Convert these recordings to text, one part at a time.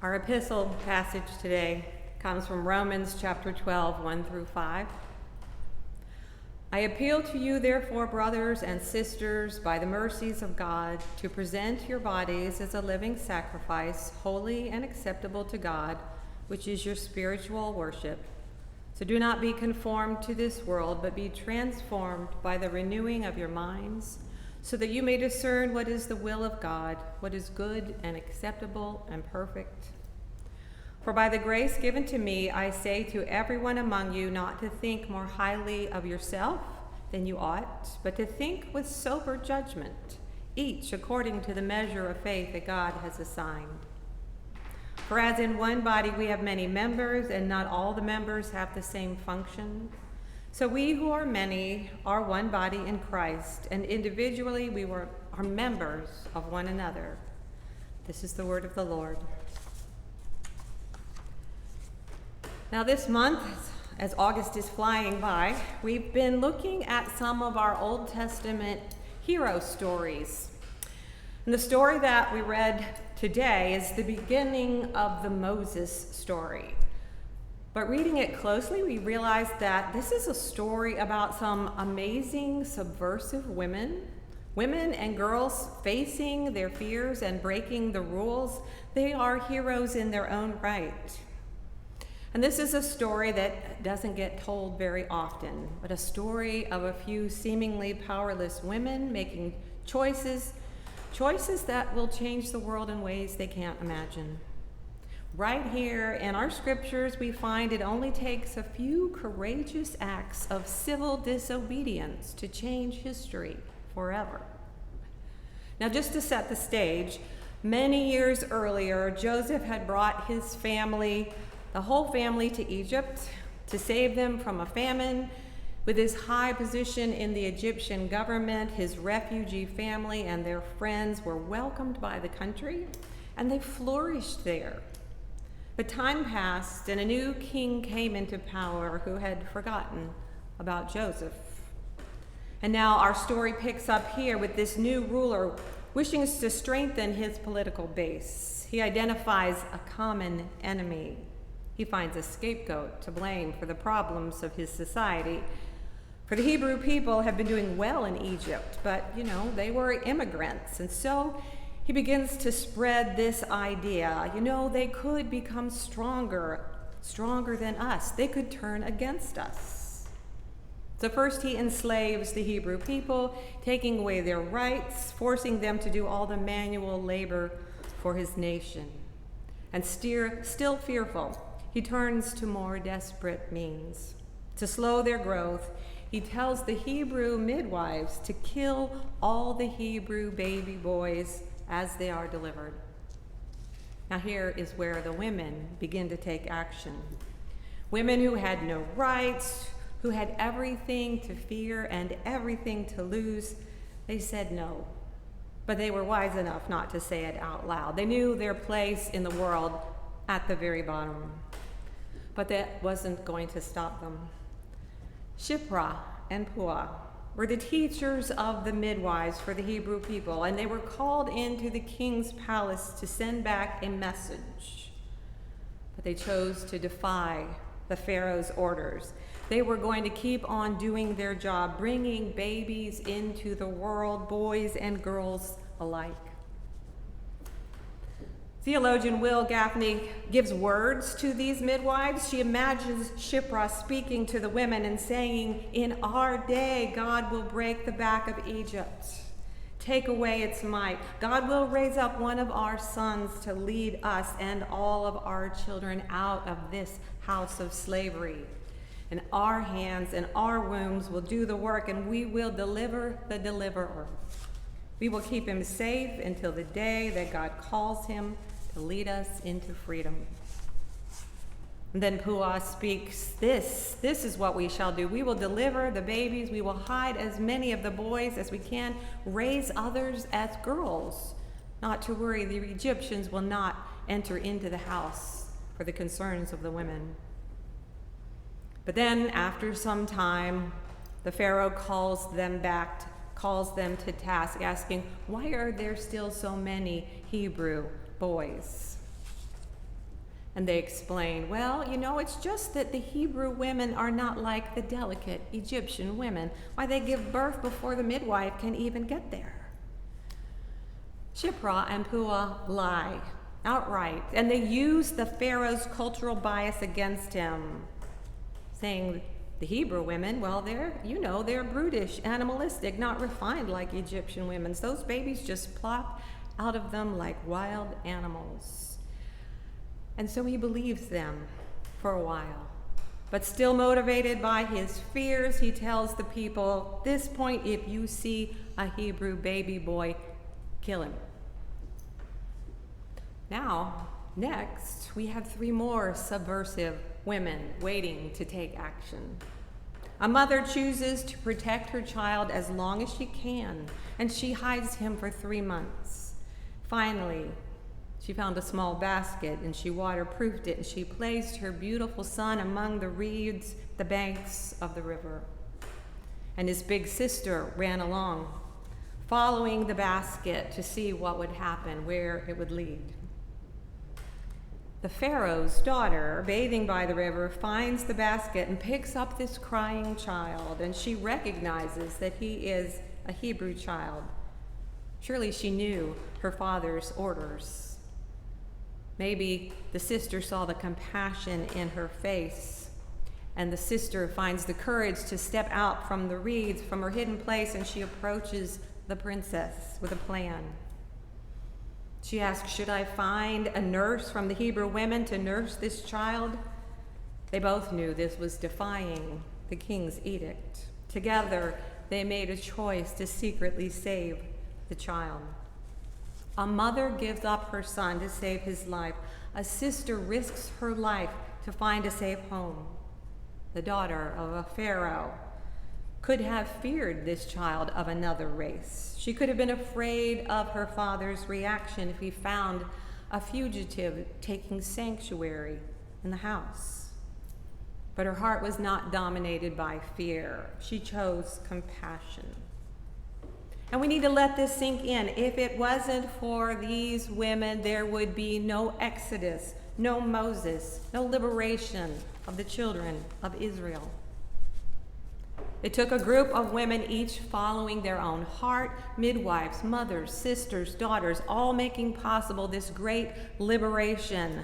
Our epistle passage today comes from Romans chapter 12, 1 through 5. I appeal to you, therefore, brothers and sisters, by the mercies of God, to present your bodies as a living sacrifice, holy and acceptable to God, which is your spiritual worship. So do not be conformed to this world, but be transformed by the renewing of your minds, so that you may discern what is the will of God, what is good and acceptable and perfect. For by the grace given to me, I say to everyone among you not to think more highly of yourself than you ought, but to think with sober judgment, each according to the measure of faith that God has assigned. For as in one body we have many members, and not all the members have the same function, so we who are many are one body in Christ, and individually we are members of one another. This is the word of the Lord. Now this month, as August is flying by, we've been looking at some of our Old Testament hero stories. And the story that we read today is the beginning of the Moses story. But reading it closely, we realized that this is a story about some amazing subversive women and girls facing their fears and breaking the rules. They are heroes in their own right. And this is a story that doesn't get told very often, but a story of a few seemingly powerless women making choices that will change the world in ways they can't imagine. Right here in our scriptures, we find it only takes a few courageous acts of civil disobedience to change history forever. Now, just to set the stage, many years earlier, Joseph had brought his family, the whole family, to Egypt to save them from a famine. With his high position in the Egyptian government, his refugee family and their friends were welcomed by the country, and they flourished there. But time passed, and a new king came into power who had forgotten about Joseph. And now our story picks up here with this new ruler wishing to strengthen his political base. He identifies a common enemy. He finds a scapegoat to blame for the problems of his society. For the Hebrew people have been doing well in Egypt, but, they were immigrants, and so he begins to spread this idea. They could become stronger than us. They could turn against us. So first he enslaves the Hebrew people, taking away their rights, forcing them to do all the manual labor for his nation. And still fearful, he turns to more desperate means. To slow their growth, he tells the Hebrew midwives to kill all the Hebrew baby boys as they are delivered. Now here is where the women begin to take action. Women who had no rights, who had everything to fear and everything to lose, they said no. But they were wise enough not to say it out loud. They knew their place in the world at the very bottom. But that wasn't going to stop them. Shiphrah and Puah were the teachers of the midwives for the Hebrew people, and they were called into the king's palace to send back a message. But they chose to defy the Pharaoh's orders. They were going to keep on doing their job, bringing babies into the world, boys and girls alike. Theologian Will Gaffney gives words to these midwives. She imagines Shiphrah speaking to the women and saying, "In our day, God will break the back of Egypt, take away its might. God will raise up one of our sons to lead us and all of our children out of this house of slavery. And our hands and our wombs will do the work, and we will deliver the deliverer. We will keep him safe until the day that God calls him to lead us into freedom." And then Puah speaks, this is what we shall do. We will deliver the babies. We will hide as many of the boys as we can, raise others as girls. Not to worry, the Egyptians will not enter into the house for the concerns of the women. But then after some time, the Pharaoh calls them to task, asking, "Why are there still so many Hebrew boys?" And they explain, well, it's just that the Hebrew women are not like the delicate Egyptian women. Why, they give birth before the midwife can even get there. Shiphrah and Puah lie outright, and they use the Pharaoh's cultural bias against him, saying the Hebrew women, well, they're brutish, animalistic, not refined like Egyptian women. Those babies just plop out of them like wild animals. And so he believes them for a while. But still motivated by his fears, he tells the people, this point, if you see a Hebrew baby boy, kill him. Now, next, we have 3 more subversive women waiting to take action. A mother chooses to protect her child as long as she can, and she hides him for 3 months. Finally, she found a small basket, and she waterproofed it, and she placed her beautiful son among the reeds, the banks of the river. And his big sister ran along, following the basket to see what would happen, where it would lead. The Pharaoh's daughter, bathing by the river, finds the basket and picks up this crying child, and she recognizes that he is a Hebrew child. Surely she knew her father's orders. Maybe the sister saw the compassion in her face, and the sister finds the courage to step out from the reeds, from her hidden place, and she approaches the princess with a plan. She asks, should I find a nurse from the Hebrew women to nurse this child? They both knew this was defying the king's edict. Together, they made a choice to secretly save the child. A mother gives up her son to save his life. A sister risks her life to find a safe home. The daughter of a pharaoh could have feared this child of another race. She could have been afraid of her father's reaction if he found a fugitive taking sanctuary in the house. But her heart was not dominated by fear. She chose compassion. And we need to let this sink in. If it wasn't for these women, there would be no Exodus, no Moses, no liberation of the children of Israel. It took a group of women, each following their own heart, midwives, mothers, sisters, daughters, all making possible this great liberation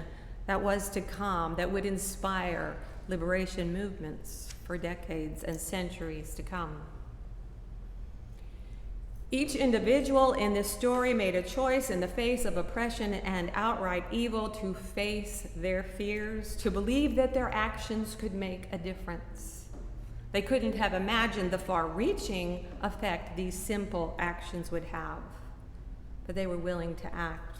that was to come, that would inspire liberation movements for decades and centuries to come. Each individual in this story made a choice in the face of oppression and outright evil to face their fears, to believe that their actions could make a difference. They couldn't have imagined the far-reaching effect these simple actions would have, but they were willing to act.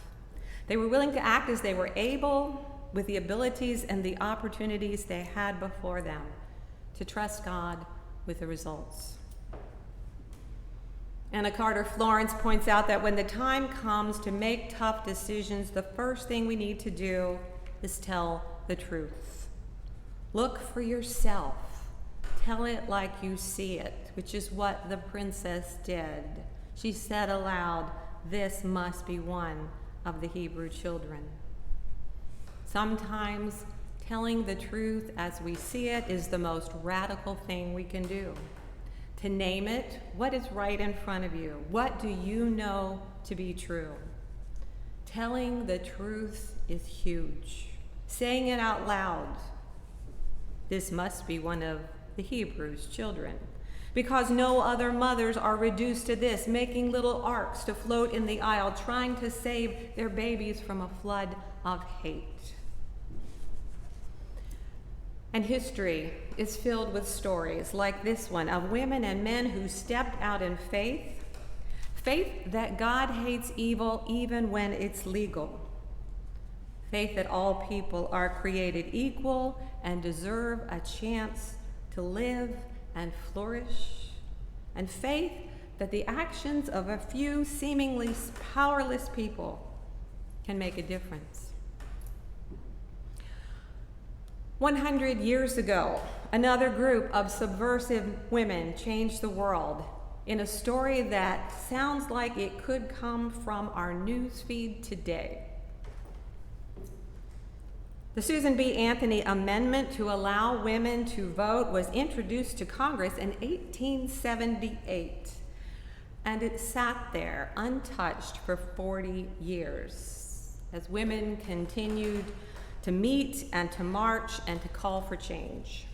They were willing to act as they were able, with the abilities and the opportunities they had before them, to trust God with the results. Anna Carter Florence points out that when the time comes to make tough decisions, the first thing we need to do is tell the truth. Look for yourself. Tell it like you see it, which is what the princess did. She said aloud, "This must be one of the Hebrew children." Sometimes telling the truth as we see it is the most radical thing we can do. To name it, what is right in front of you? What do you know to be true? Telling the truth is huge. Saying it out loud, this must be one of the Hebrews' children, because no other mothers are reduced to this, making little arks to float in the aisle, trying to save their babies from a flood of hate. And history is filled with stories like this one of women and men who stepped out in faith, faith that God hates evil even when it's legal, faith that all people are created equal and deserve a chance to live and flourish, and faith that the actions of a few seemingly powerless people can make a difference. 100 years ago, another group of subversive women changed the world in a story that sounds like it could come from our newsfeed today. The Susan B. Anthony Amendment to allow women to vote was introduced to Congress in 1878, and it sat there untouched for 40 years as women continued to meet and to march and to call for change.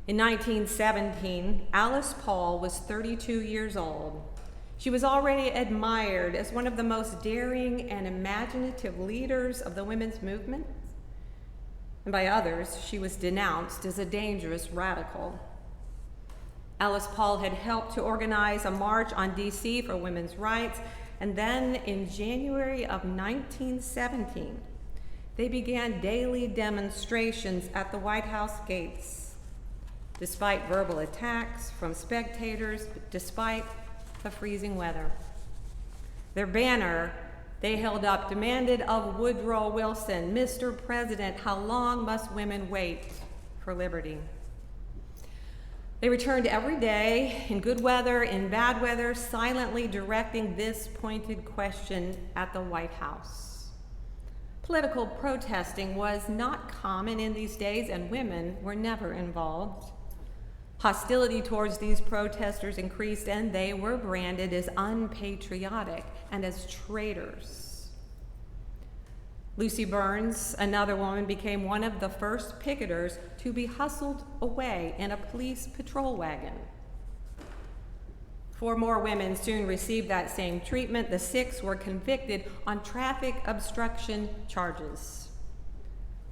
In 1917, Alice Paul was 32 years old. She was already admired as one of the most daring and imaginative leaders of the women's movement. And by others, she was denounced as a dangerous radical. Alice Paul had helped to organize a march on DC for women's rights, and then in January of 1917, they began daily demonstrations at the White House gates, despite verbal attacks from spectators, despite the freezing weather. Their banner they held up demanded of Woodrow Wilson, "Mr. President, how long must women wait for liberty?" They returned every day, in good weather, in bad weather, silently directing this pointed question at the White House. Political protesting was not common in these days, and women were never involved. Hostility towards these protesters increased, and they were branded as unpatriotic and as traitors. Lucy Burns, another woman, became one of the first picketers to be hustled away in a police patrol wagon. 4 more women soon received that same treatment. The 6 were convicted on traffic obstruction charges.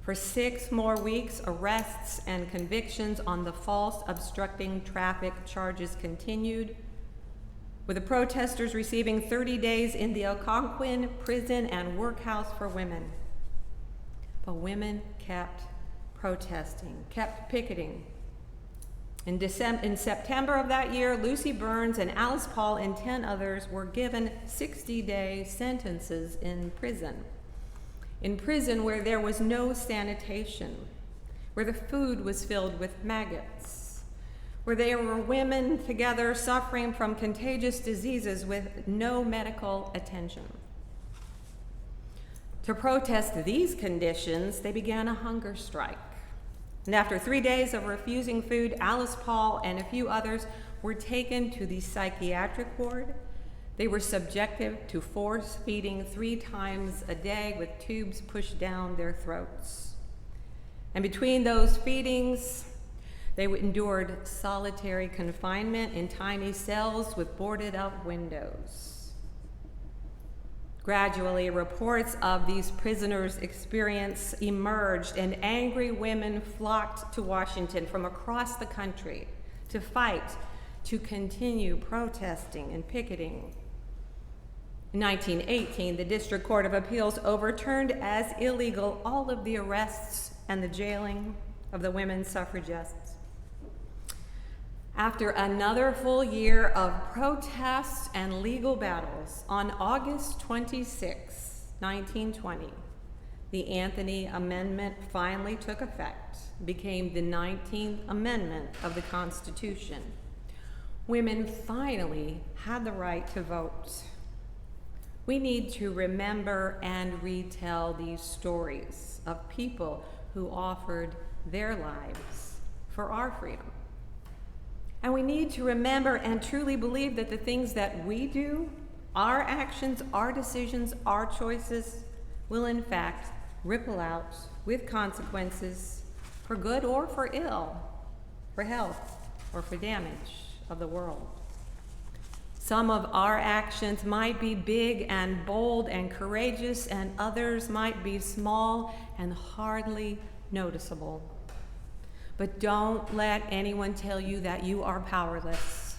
For 6 more weeks, arrests and convictions on the false obstructing traffic charges continued, with the protesters receiving 30 days in the Algonquin prison and workhouse for women. But women kept protesting, kept picketing. In September of that year, Lucy Burns and Alice Paul and 10 others were given 60-day sentences in prison. In prison where there was no sanitation, where the food was filled with maggots, where there were women together suffering from contagious diseases with no medical attention. To protest these conditions, they began a hunger strike. And after 3 days of refusing food, Alice Paul and a few others were taken to the psychiatric ward. They were subjected to force feeding 3 times a day with tubes pushed down their throats. And between those feedings, they endured solitary confinement in tiny cells with boarded up windows. Gradually, reports of these prisoners' experience emerged, and angry women flocked to Washington from across the country to fight, to continue protesting and picketing. In 1918, the District Court of Appeals overturned as illegal all of the arrests and the jailing of the women suffragists. After another full year of protests and legal battles, on August 26, 1920, the Anthony Amendment finally took effect, became the 19th Amendment of the Constitution. Women finally had the right to vote. We need to remember and retell these stories of people who offered their lives for our freedom. And we need to remember and truly believe that the things that we do, our actions, our decisions, our choices, will in fact ripple out with consequences for good or for ill, for health or for damage of the world. Some of our actions might be big and bold and courageous, and others might be small and hardly noticeable. But don't let anyone tell you that you are powerless.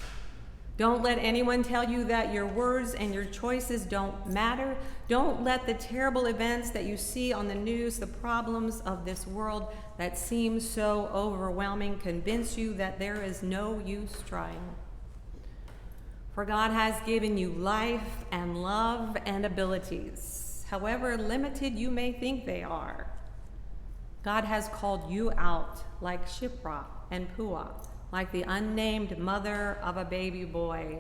Don't let anyone tell you that your words and your choices don't matter. Don't let the terrible events that you see on the news, the problems of this world that seem so overwhelming, convince you that there is no use trying. For God has given you life and love and abilities, however limited you may think they are. God has called you out like Shiphrah and Puah, like the unnamed mother of a baby boy,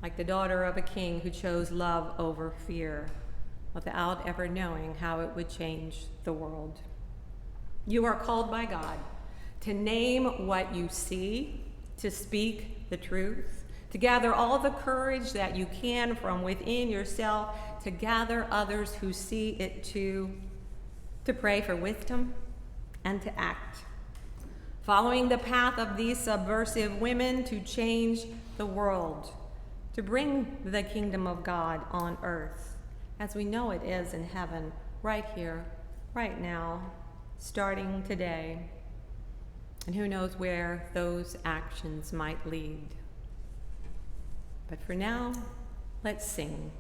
like the daughter of a king who chose love over fear, without ever knowing how it would change the world. You are called by God to name what you see, to speak the truth, to gather all the courage that you can from within yourself, to gather others who see it too, to pray for wisdom and to act, following the path of these subversive women to change the world, to bring the kingdom of God on earth as we know it is in heaven, right here, right now, starting today. And who knows where those actions might lead. But for now, let's sing.